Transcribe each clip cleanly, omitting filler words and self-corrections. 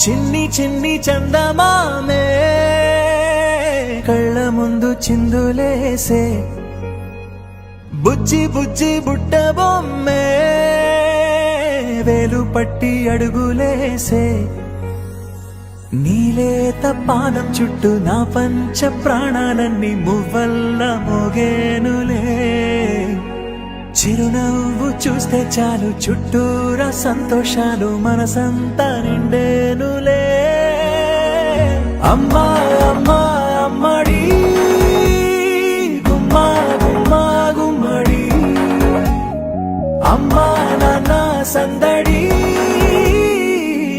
చిన్ని చిన్ని చందమామే కళ్ళ ముందు చిందులేసే బుజ్జి బుజ్జి బుట్ట బొమ్మే వేలు పట్టి అడుగులేసే నీలేత పానం చుట్టూ నా పంచ ప్రాణాలన్నీ మువ్వల్ల మోగేనులే చిరునవ్వు చూస్తే చాలు చుట్టూరా సంతోషాలు మనసంతా నిండేనులే అమ్మా అమ్మా అమ్మడి గుమ్మా గుమ్మా గుమ్మడి అమ్మా నాన్న సందడి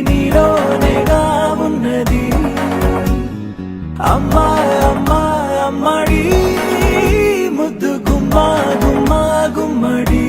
నీలోనేగా ఉన్నది అమ్మా అమ్మా అమ్మడి ముద్దు గుమ్మా గుమ్మా గుమ్మడి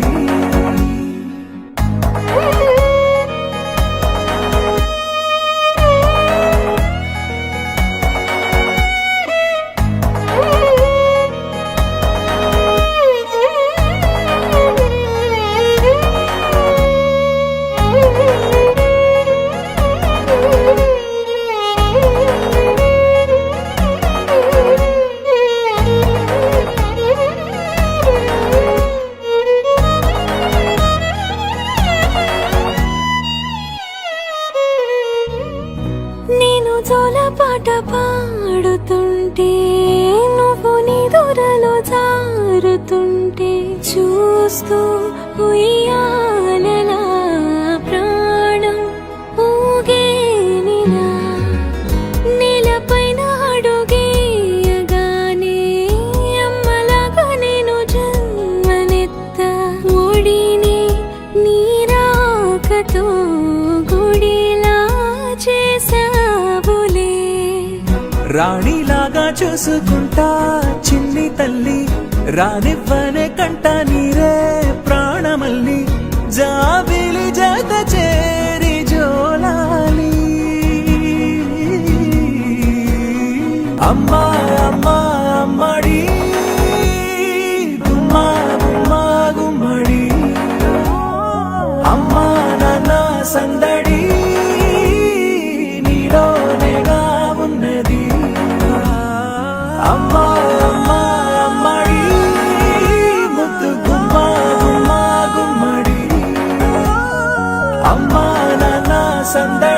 పాట పాడుతుంటే నువ్వు నీ దూరలో జారుతుంటే చూస్తూ ఉయ్యాలలా ప్రాణం ఊగేనిలా నేలపైన అడుగేయగానే అమ్మలాగా నేను జన్మనెత్త ఒడిని నీరాకతో గుడిలా చేసావులే రాణిలాగా చూసుకుంటా చిన్ని తల్లి రానివ్వనే కంట నీరే ప్రాణమల్లి జాబిలి జత చేరి జోలాలి అమ్మా అమ్మా అమ్మడి గుమ్మా గుమ్మా గుమ్మడి అమ్మా నాన్న సందడి నీలోనేగా ఉన్నది అమ్మా అమ్మా అమ్మడి ముద్దు గుమ్మా గుమ్మా గుమ్మడి అమ్మా నాన్న సందడి